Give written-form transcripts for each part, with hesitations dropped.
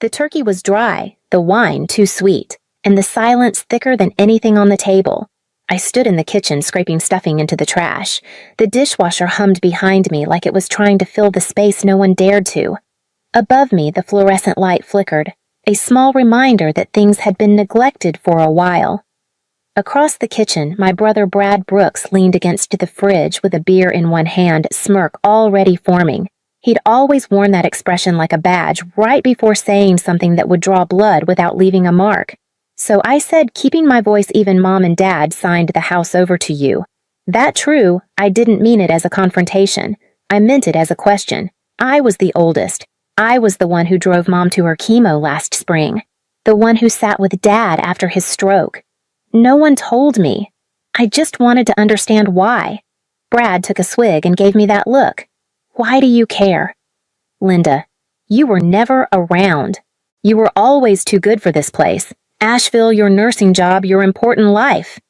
The turkey was dry, the wine too sweet, and the silence thicker than anything on the table. I stood in the kitchen scraping stuffing into the trash. The dishwasher hummed behind me like it was trying to fill the space no one dared to. Above me, the fluorescent light flickered, a small reminder that things had been neglected for a while. Across the kitchen, my brother Brad Brooks leaned against the fridge with a beer in one hand, smirk already forming. He'd always worn that expression like a badge right before saying something that would draw blood without leaving a mark. So I said, keeping my voice even, Mom and Dad signed the house over to you. That true, I didn't mean it as a confrontation. I meant it as a question. I was the oldest. I was the one who drove Mom to her chemo last spring. The one who sat with Dad after his stroke. No one told me. I just wanted to understand why. Brad took a swig and gave me that look. Why do you care? Linda, you were never around. You were always too good for this place. Asheville, your nursing job, your important life.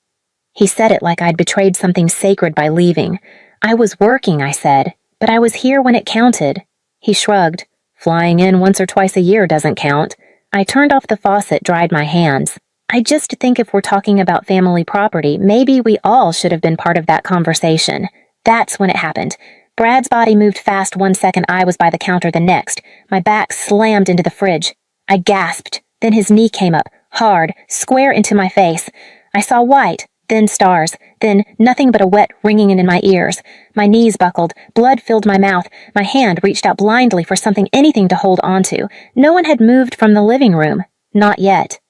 He said it like I'd betrayed something sacred by leaving. I was working, I said, but I was here when it counted. He shrugged. Flying in once or twice a year doesn't count. I turned off the faucet, dried my hands. I just think if we're talking about family property, maybe we all should have been part of that conversation. That's when it happened. Brad's body moved fast 1 second, I was by the counter the next. My back slammed into the fridge. I gasped. Then his knee came up, hard, square into my face. I saw white, then stars, then nothing but a wet ringing in my ears. My knees buckled, blood filled my mouth. My hand reached out blindly for something, anything to hold onto. No one had moved from the living room. Not yet.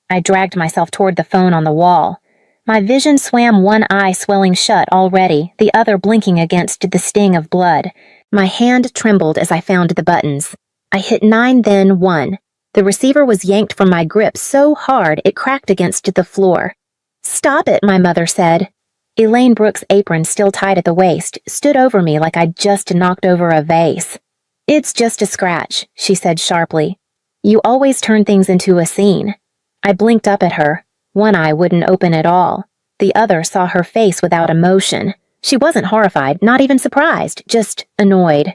I dragged myself toward the phone on the wall. My vision swam, one eye swelling shut already, the other blinking against the sting of blood. My hand trembled as I found the buttons. I hit 9, then 1. The receiver was yanked from my grip so hard it cracked against the floor. "Stop it," my mother said. Elaine Brooks' apron, still tied at the waist, stood over me like I'd just knocked over a vase. "It's just a scratch," she said sharply. "You always turn things into a scene." I blinked up at her. One eye wouldn't open at all. The other saw her face without emotion. She wasn't horrified, not even surprised, just annoyed.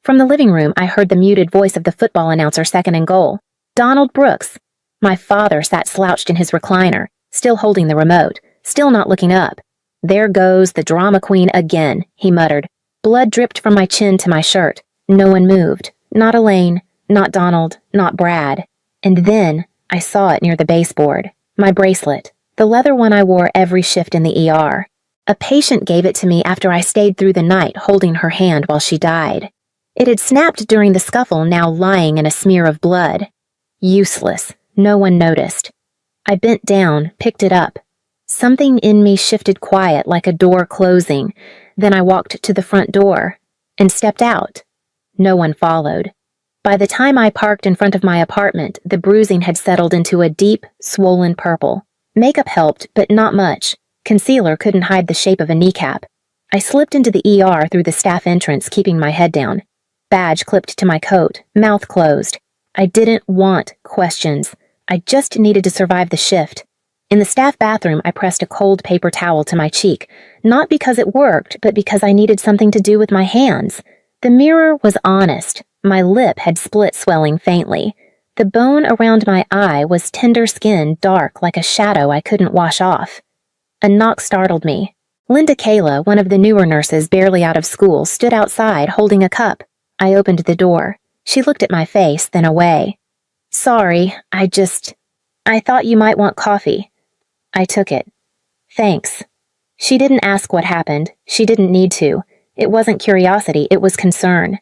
From the living room, I heard the muted voice of the football announcer, second and goal. Donald Brooks. My father sat slouched in his recliner, still holding the remote, still not looking up. "There goes the drama queen again," he muttered. Blood dripped from my chin to my shirt. No one moved. Not Elaine, not Donald, not Brad. And then I saw it near the baseboard. My bracelet. The leather one I wore every shift in the ER. A patient gave it to me after I stayed through the night holding her hand while she died. It had snapped during the scuffle, now lying in a smear of blood. Useless. No one noticed. I bent down, picked it up. Something in me shifted quiet like a door closing. Then I walked to the front door and stepped out. No one followed. By the time I parked in front of my apartment, the bruising had settled into a deep, swollen purple. Makeup helped, but not much. Concealer couldn't hide the shape of a kneecap. I slipped into the ER through the staff entrance, keeping my head down. Badge clipped to my coat, mouth closed. I didn't want questions. I just needed to survive the shift. In the staff bathroom, I pressed a cold paper towel to my cheek, not because it worked, but because I needed something to do with my hands. The mirror was honest. My lip had split, swelling faintly. The bone around my eye was tender skin, dark like a shadow I couldn't wash off. A knock startled me. Linda Kayla, one of the newer nurses barely out of school, stood outside holding a cup. I opened the door. She looked at my face, then away. "Sorry, I thought you might want coffee." I took it. "Thanks." She didn't ask what happened. She didn't need to. It wasn't curiosity, it was concern.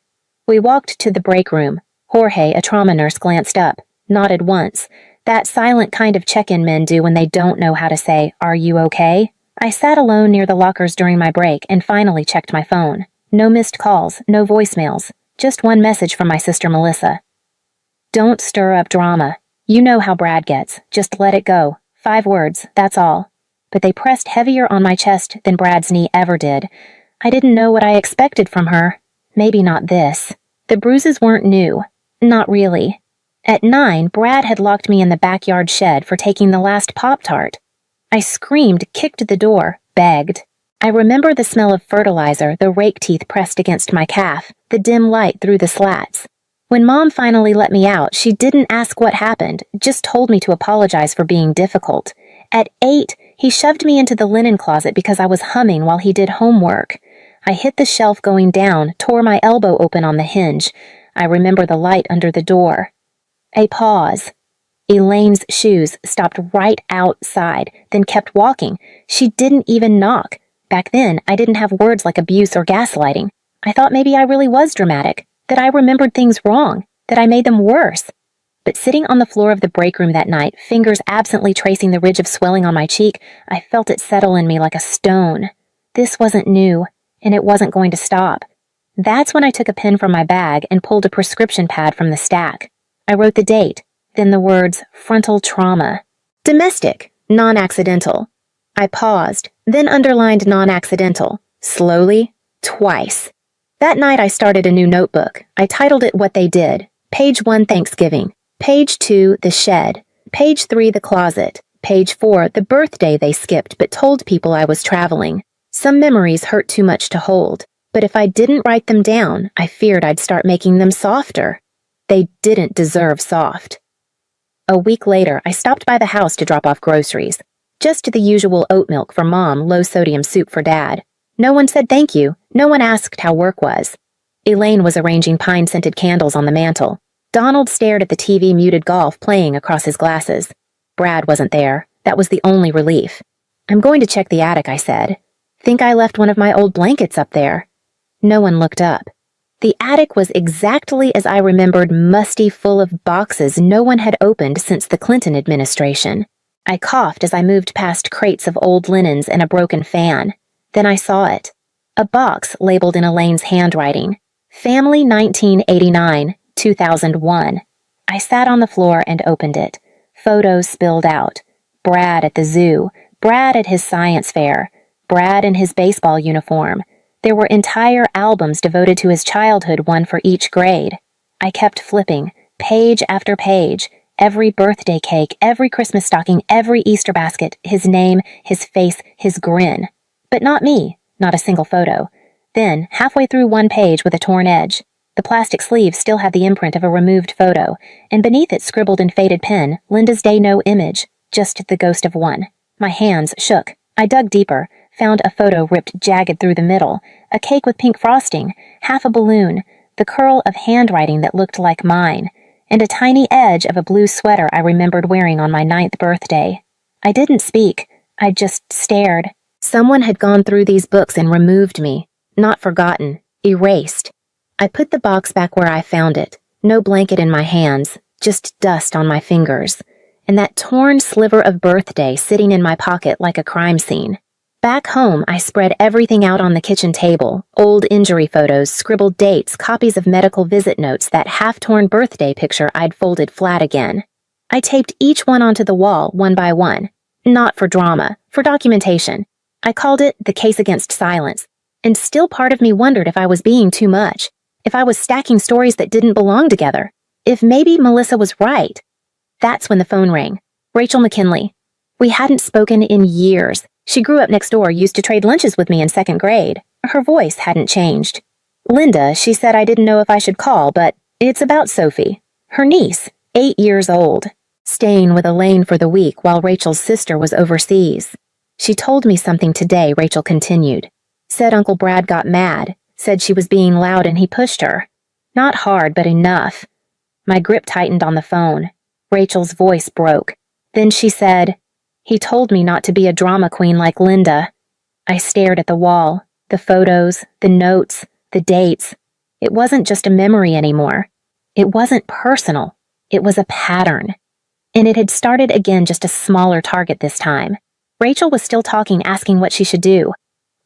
We walked to the break room. Jorge, a trauma nurse, glanced up, nodded once. That silent kind of check-in men do when they don't know how to say, "Are you okay?" I sat alone near the lockers during my break and finally checked my phone. No missed calls, no voicemails. Just one message from my sister Melissa. "Don't stir up drama. You know how Brad gets. Just let it go. 5 words, that's all." But they pressed heavier on my chest than Brad's knee ever did. I didn't know what I expected from her. Maybe not this. The bruises weren't new. Not really. At 9, Brad had locked me in the backyard shed for taking the last Pop-Tart. I screamed, kicked the door, begged. I remember the smell of fertilizer, the rake teeth pressed against my calf, the dim light through the slats. When Mom finally let me out, she didn't ask what happened, just told me to apologize for being difficult. At 8, he shoved me into the linen closet because I was humming while he did homework. I hit the shelf going down, tore my elbow open on the hinge. I remember the light under the door. A pause. Elaine's shoes stopped right outside, then kept walking. She didn't even knock. Back then, I didn't have words like abuse or gaslighting. I thought maybe I really was dramatic, that I remembered things wrong, that I made them worse. But sitting on the floor of the break room that night, fingers absently tracing the ridge of swelling on my cheek, I felt it settle in me like a stone. This wasn't new, and it wasn't going to stop. That's when I took a pen from my bag and pulled a prescription pad from the stack. I wrote the date, then the words frontal trauma. Domestic, non-accidental. I paused, then underlined non-accidental, slowly, twice. That night I started a new notebook. I titled it What They Did. Page 1, Thanksgiving. Page 2, The Shed. Page 3, The Closet. Page 4, The birthday they skipped but told people I was traveling. Some memories hurt too much to hold, but if I didn't write them down, I feared I'd start making them softer. They didn't deserve soft. A week later, I stopped by the house to drop off groceries. Just the usual oat milk for Mom, low-sodium soup for Dad. No one said thank you. No one asked how work was. Elaine was arranging pine-scented candles on the mantel. Donald stared at the TV-muted golf playing across his glasses. Brad wasn't there. That was the only relief. I'm going to check the attic, I said. Think I left one of my old blankets up there. No one looked up. The attic was exactly as I remembered, musty, full of boxes no one had opened since the Clinton administration. I coughed as I moved past crates of old linens and a broken fan. Then I saw it. A box labeled in Elaine's handwriting. Family 1989, 2001. I sat on the floor and opened it. Photos spilled out. Brad at the zoo. Brad at his science fair. Brad in his baseball uniform. There were entire albums devoted to his childhood, one for each grade. I kept flipping, page after page, every birthday cake, every Christmas stocking, every Easter basket, his name, his face, his grin. But not me, not a single photo. Then, halfway through one page with a torn edge, the plastic sleeve still had the imprint of a removed photo, and beneath it scribbled in faded pen, Linda's day no image, just the ghost of one. My hands shook. I dug deeper, found a photo ripped jagged through the middle, a cake with pink frosting, half a balloon, the curl of handwriting that looked like mine, and a tiny edge of a blue sweater I remembered wearing on my 9th birthday. I didn't speak. I just stared. Someone had gone through these books and removed me. Not forgotten. Erased. I put the box back where I found it. No blanket in my hands, just dust on my fingers. And that torn sliver of birthday sitting in my pocket like a crime scene. Back home, I spread everything out on the kitchen table. Old injury photos, scribbled dates, copies of medical visit notes, that half-torn birthday picture I'd folded flat again. I taped each one onto the wall, one by one. Not for drama, for documentation. I called it the case against silence. And still part of me wondered if I was being too much. If I was stacking stories that didn't belong together. If maybe Melissa was right. That's when the phone rang. Rachel McKinley. We hadn't spoken in years. She grew up next door, used to trade lunches with me in 2nd grade. Her voice hadn't changed. Linda, she said I didn't know if I should call, but it's about Sophie. Her niece, 8 years old. Staying with Elaine for the week while Rachel's sister was overseas. She told me something today, Rachel continued. Said Uncle Brad got mad. Said she was being loud and he pushed her. Not hard, but enough. My grip tightened on the phone. Rachel's voice broke. Then she said, he told me not to be a drama queen like Linda. I stared at the wall, the photos, the notes, the dates. It wasn't just a memory anymore. It wasn't personal. It was a pattern. And it had started again, just a smaller target this time. Rachel was still talking, asking what she should do.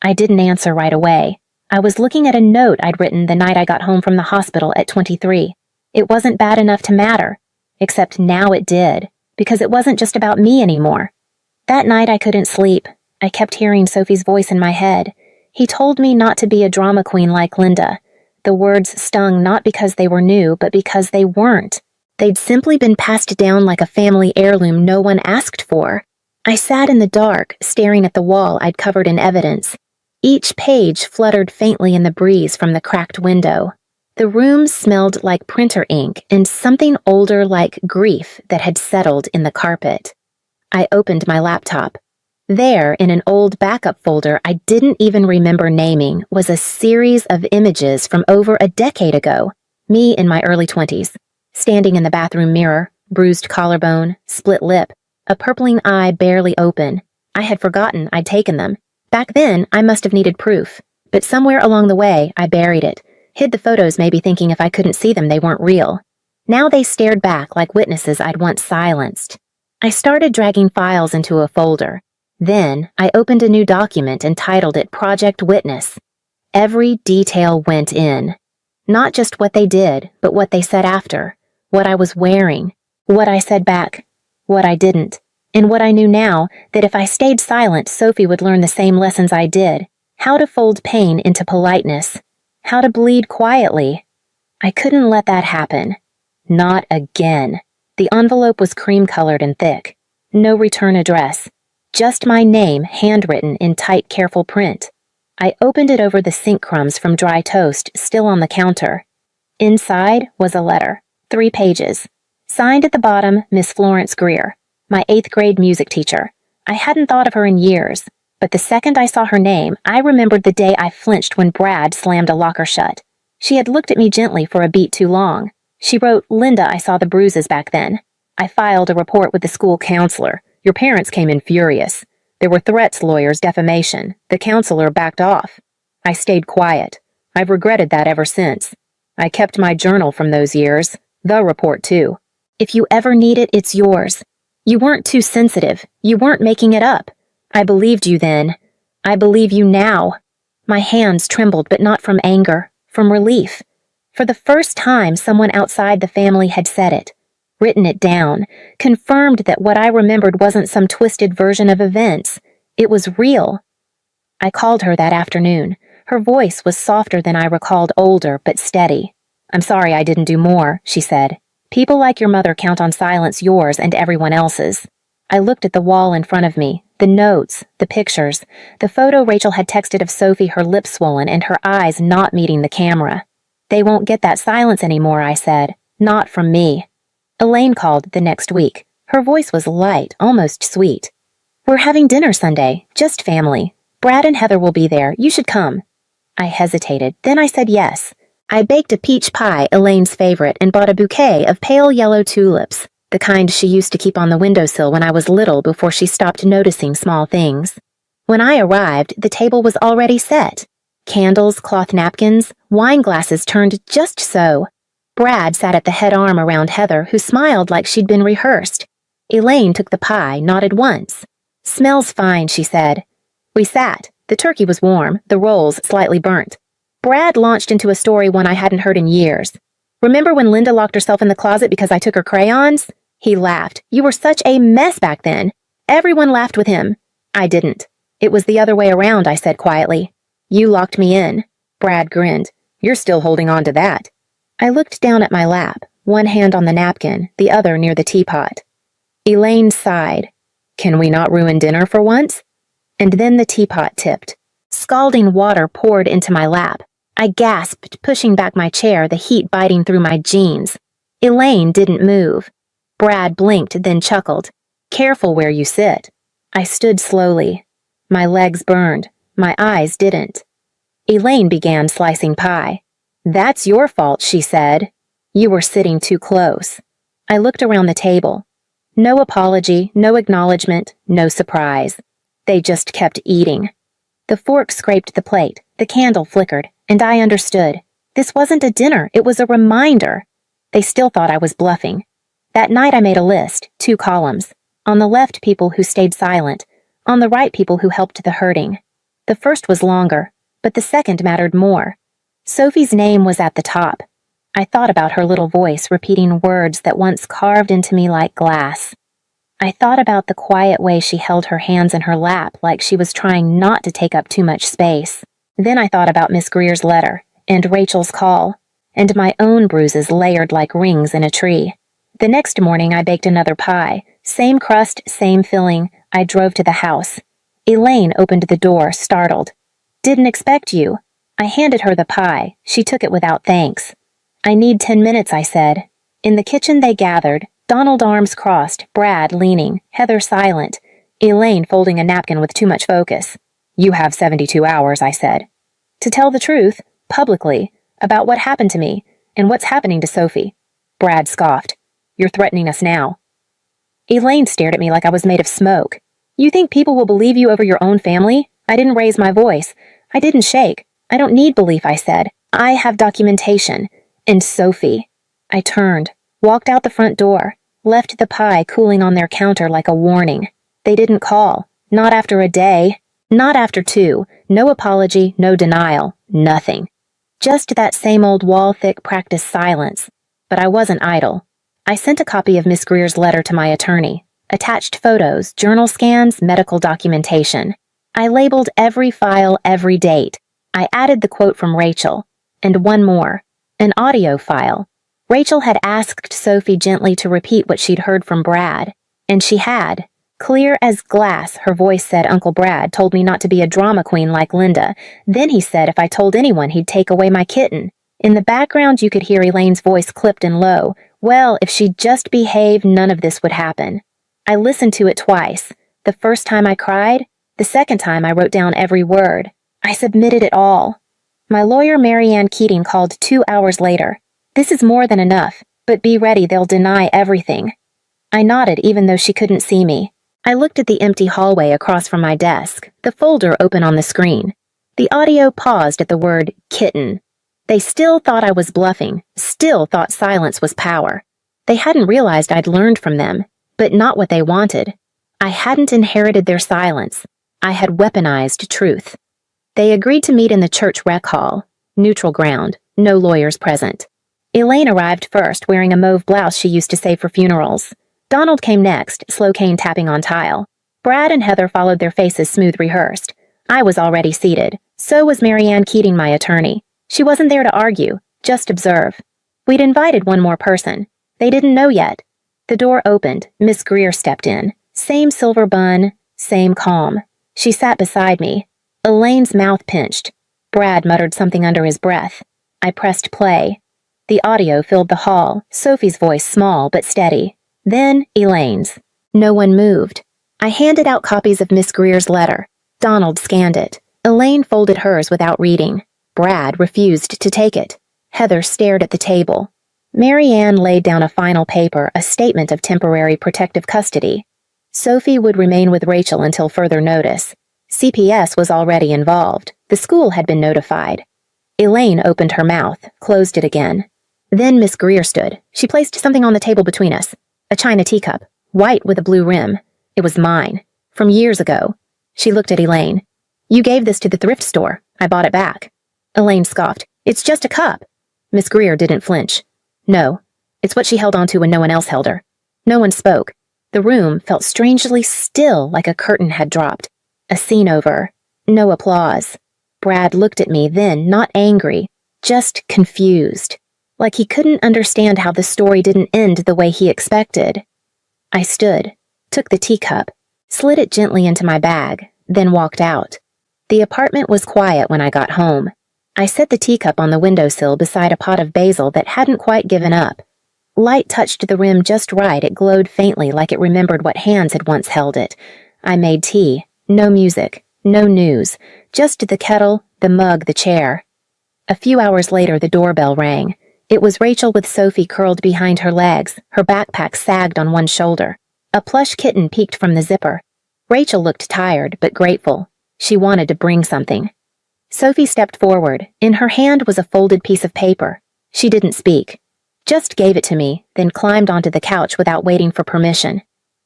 I didn't answer right away. I was looking at a note I'd written the night I got home from the hospital at 23. It wasn't bad enough to matter. Except now it did, because it wasn't just about me anymore. That night I couldn't sleep. I kept hearing Sophie's voice in my head. He told me not to be a drama queen like Linda. The words stung not because they were new, but because they weren't. They'd simply been passed down like a family heirloom no one asked for. I sat in the dark, staring at the wall I'd covered in evidence. Each page fluttered faintly in the breeze from the cracked window. The room smelled like printer ink and something older like grief that had settled in the carpet. I opened my laptop. There, in an old backup folder I didn't even remember naming, was a series of images from over a decade ago. Me in my early 20s, standing in the bathroom mirror, bruised collarbone, split lip, a purpling eye barely open. I had forgotten I'd taken them. Back then, I must have needed proof, but somewhere along the way, I buried it, hid the photos maybe thinking if I couldn't see them they weren't real. Now they stared back like witnesses I'd once silenced. I started dragging files into a folder. Then, I opened a new document and titled it Project Witness. Every detail went in. Not just what they did, but what they said after, what I was wearing, what I said back, what I didn't, and what I knew now, that if I stayed silent, Sophie would learn the same lessons I did, how to fold pain into politeness, how to bleed quietly. I couldn't let that happen. Not again. The envelope was cream-colored and thick. No return address. Just my name handwritten in tight, careful print. I opened it over the sink crumbs from dry toast still on the counter. Inside was a letter, 3 pages. Signed at the bottom, Miss Florence Greer, my 8th grade music teacher. I hadn't thought of her in years, but the second I saw her name, I remembered the day I flinched when Brad slammed a locker shut. She had looked at me gently for a beat too long. She wrote, "Linda, I saw the bruises back then. I filed a report with the school counselor. Your parents came in furious. There were threats, lawyers, defamation. The counselor backed off. I stayed quiet. I've regretted that ever since. I kept my journal from those years. The report, too. If you ever need it, it's yours. You weren't too sensitive. You weren't making it up. I believed you then. I believe you now." My hands trembled, but not from anger, from relief. For the first time, someone outside the family had said it, written it down, confirmed that what I remembered wasn't some twisted version of events. It was real. I called her that afternoon. Her voice was softer than I recalled, older but steady. "I'm sorry I didn't do more," she said. "People like your mother count on silence, yours and everyone else's." I looked at the wall in front of me, the notes, the pictures, the photo Rachel had texted of Sophie, her lips swollen and her eyes not meeting the camera. "They won't get that silence anymore," I said. "Not from me." Elaine called the next week. Her voice was light, almost sweet. "We're having dinner Sunday, just family. Brad and Heather will be there. You should come." I hesitated. Then I said yes. I baked a peach pie, Elaine's favorite, and bought a bouquet of pale yellow tulips, the kind she used to keep on the windowsill when I was little before she stopped noticing small things. When I arrived, the table was already set. Candles, cloth napkins, wine glasses turned just so. Brad sat at the head arm around Heather, who smiled like she'd been rehearsed. Elaine took the pie, nodded once. "Smells fine," she said. We sat. The turkey was warm, the rolls slightly burnt. Brad launched into a story one I hadn't heard in years. "Remember when Linda locked herself in the closet because I took her crayons?" He laughed. "You were such a mess back then. Everyone laughed with him." I didn't. "It was the other way around," I said quietly. "You locked me in." Brad grinned. "You're still holding on to that." I looked down at my lap, one hand on the napkin, the other near the teapot. Elaine sighed. "Can we not ruin dinner for once?" And then the teapot tipped. Scalding water poured into my lap. I gasped, pushing back my chair, the heat biting through my jeans. Elaine didn't move. Brad blinked, then chuckled. "Careful where you sit." I stood slowly. My legs burned. My eyes didn't. Elaine began slicing pie. "That's your fault," she said. "You were sitting too close." I looked around the table. No apology, no acknowledgement, no surprise. They just kept eating. The fork scraped the plate, the candle flickered, and I understood. This wasn't a dinner, it was a reminder. They still thought I was bluffing. That night I made a list, 2 columns. On the left, people who stayed silent. On the right, people who helped the hurting. The first was longer, but the second mattered more. Sophie's name was at the top. I thought about her little voice repeating words that once carved into me like glass. I thought about the quiet way she held her hands in her lap like she was trying not to take up too much space. Then I thought about Miss Greer's letter, and Rachel's call, and my own bruises layered like rings in a tree. The next morning I baked another pie. Same crust, same filling. I drove to the house. Elaine opened the door, startled. "Didn't expect you." I handed her the pie. She took it without thanks. I need 10 minutes, I said. In the kitchen they gathered, Donald arms crossed, Brad leaning, Heather silent, Elaine folding a napkin with too much focus. You have 72 hours, I said. To tell the truth, publicly, about what happened to me, and what's happening to Sophie. Brad scoffed. You're threatening us now. Elaine stared at me like I was made of smoke. You think people will believe you over your own family? I didn't raise my voice. I didn't shake. I don't need belief, I said. I have documentation. And Sophie. I turned, walked out the front door, left the pie cooling on their counter like a warning. They didn't call. Not after a day. Not after 2. No apology, no denial. Nothing. Just that same old wall-thick practice silence. But I wasn't idle. I sent a copy of Miss Greer's letter to my attorney. Attached photos, journal scans, medical documentation. I labeled every file, every date. I added the quote from Rachel. And one more. An audio file. Rachel had asked Sophie gently to repeat what she'd heard from Brad. And she had. Clear as glass, her voice said Uncle Brad told me not to be a drama queen like Linda. Then he said if I told anyone he'd take away my kitten. In the background you could hear Elaine's voice clipped and low. Well, if she'd just behave, none of this would happen. I listened to it twice. The first time I cried. The second time I wrote down every word. I submitted it all. My lawyer Marianne Keating called 2 hours later. This is more than enough, but be ready, they'll deny everything. I nodded even though she couldn't see me. I looked at the empty hallway across from my desk, the folder open on the screen. The audio paused at the word kitten. They still thought I was bluffing, still thought silence was power. They hadn't realized I'd learned from them, but not what they wanted. I hadn't inherited their silence. I had weaponized truth. They agreed to meet in the church rec hall. Neutral ground, no lawyers present. Elaine arrived first, wearing a mauve blouse she used to save for funerals. Donald came next, slow cane tapping on tile. Brad and Heather followed, their faces smooth rehearsed. I was already seated. So was Marianne Keating, my attorney. She wasn't there to argue, just observe. We'd invited one more person. They didn't know yet. The door opened. Miss Greer stepped in. Same silver bun, same calm. She sat beside me. Elaine's mouth pinched. Brad muttered something under his breath. I pressed play. The audio filled the hall, Sophie's voice small but steady. Then Elaine's. No one moved. I handed out copies of Miss Greer's letter. Donald scanned it. Elaine folded hers without reading. Brad refused to take it. Heather stared at the table. Marianne laid down a final paper, a statement of temporary protective custody. Sophie would remain with Rachel until further notice. CPS was already involved. The school had been notified. Elaine opened her mouth, closed it again. Then Miss Greer stood. She placed something on the table between us. A china teacup, white with a blue rim. It was mine, from years ago. She looked at Elaine. You gave this to the thrift store. I bought it back. Elaine scoffed. It's just a cup. Miss Greer didn't flinch. No, it's what she held onto when no one else held her. No one spoke. The room felt strangely still, like a curtain had dropped. A scene over. No applause. Brad looked at me then, not angry, just confused. Like he couldn't understand how the story didn't end the way he expected. I stood, took the teacup, slid it gently into my bag, then walked out. The apartment was quiet when I got home. I set the teacup on the windowsill beside a pot of basil that hadn't quite given up. Light touched the rim just right. It glowed faintly like it remembered what hands had once held it. I made tea. No music. No news. Just the kettle, the mug, the chair. A few hours later, the doorbell rang. It was Rachel with Sophie curled behind her legs, her backpack sagged on one shoulder. A plush kitten peeked from the zipper. Rachel looked tired, but grateful. She wanted to bring something. Sophie stepped forward. In her hand was a folded piece of paper. She didn't speak. Just gave it to me, then climbed onto the couch without waiting for permission.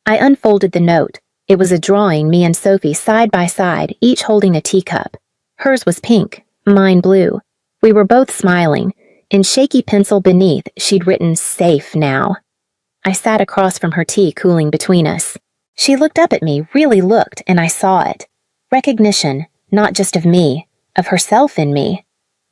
I unfolded the note. It was a drawing, me and Sophie side by side, each holding a teacup. Hers was pink, mine blue. We were both smiling. In shaky pencil beneath, she'd written, "Safe now." I sat across from her, tea cooling between us. She looked up at me, really looked, and I saw it. Recognition, not just of me, of herself in me.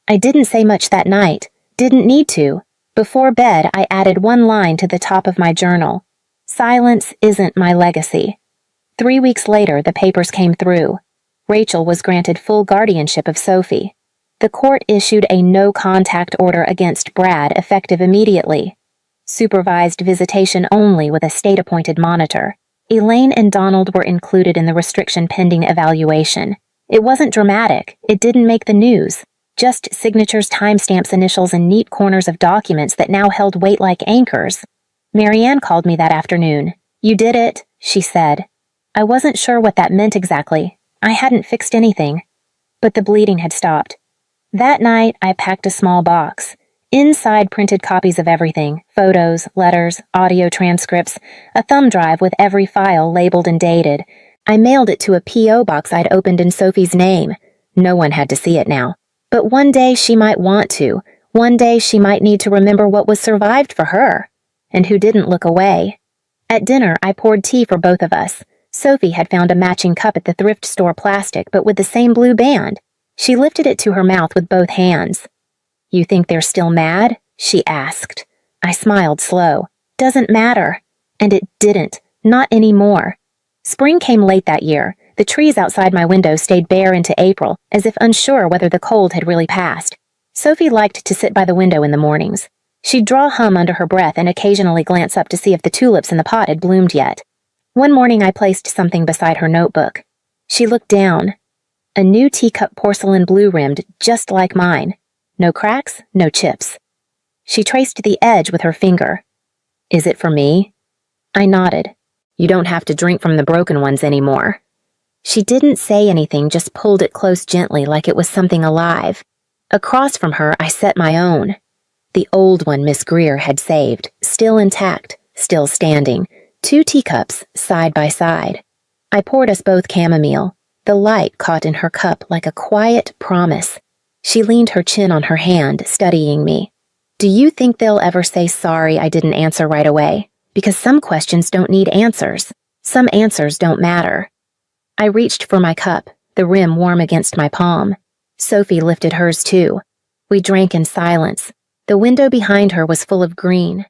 I didn't say much that night, didn't need to. Before bed, I added one line to the top of my journal. Silence isn't my legacy. 3 weeks later, the papers came through. Rachel was granted full guardianship of Sophie. The court issued a no-contact order against Brad effective immediately. Supervised visitation only with a state-appointed monitor. Elaine and Donald were included in the restriction pending evaluation. It wasn't dramatic. It didn't make the news. Just signatures, timestamps, initials, and neat corners of documents that now held weight like anchors. Marianne called me that afternoon. "You did it," she said. I wasn't sure what that meant exactly. I hadn't fixed anything. But the bleeding had stopped. That night, I packed a small box. Inside, printed copies of everything: photos, letters, audio transcripts, a thumb drive with every file labeled and dated. I mailed it to a P.O. box I'd opened in Sophie's name. No one had to see it now. But one day she might want to. One day she might need to remember what was survived for her, and who didn't look away. At dinner, I poured tea for both of us. Sophie had found a matching cup at the thrift store, plastic, but with the same blue band. She lifted it to her mouth with both hands. "You think they're still mad?" she asked. I smiled slow. "Doesn't matter." And it didn't. Not anymore. Spring came late that year. The trees outside my window stayed bare into April, as if unsure whether the cold had really passed. Sophie liked to sit by the window in the mornings. She'd draw hum under her breath and occasionally glance up to see if the tulips in the pot had bloomed yet. One morning I placed something beside her notebook. She looked down. A new teacup, porcelain blue-rimmed, just like mine. No cracks, no chips. She traced the edge with her finger. "Is it for me?" I nodded. "You don't have to drink from the broken ones anymore." She didn't say anything, just pulled it close gently like it was something alive. Across from her, I set my own. The old one Miss Greer had saved, still intact, still standing. 2 teacups, side by side. I poured us both chamomile. The light caught in her cup like a quiet promise. She leaned her chin on her hand, studying me. "Do you think they'll ever say sorry I didn't answer right away? Because some questions don't need answers. Some answers don't matter." I reached for my cup, the rim warm against my palm. Sophie lifted hers too. We drank in silence. The window behind her was full of green.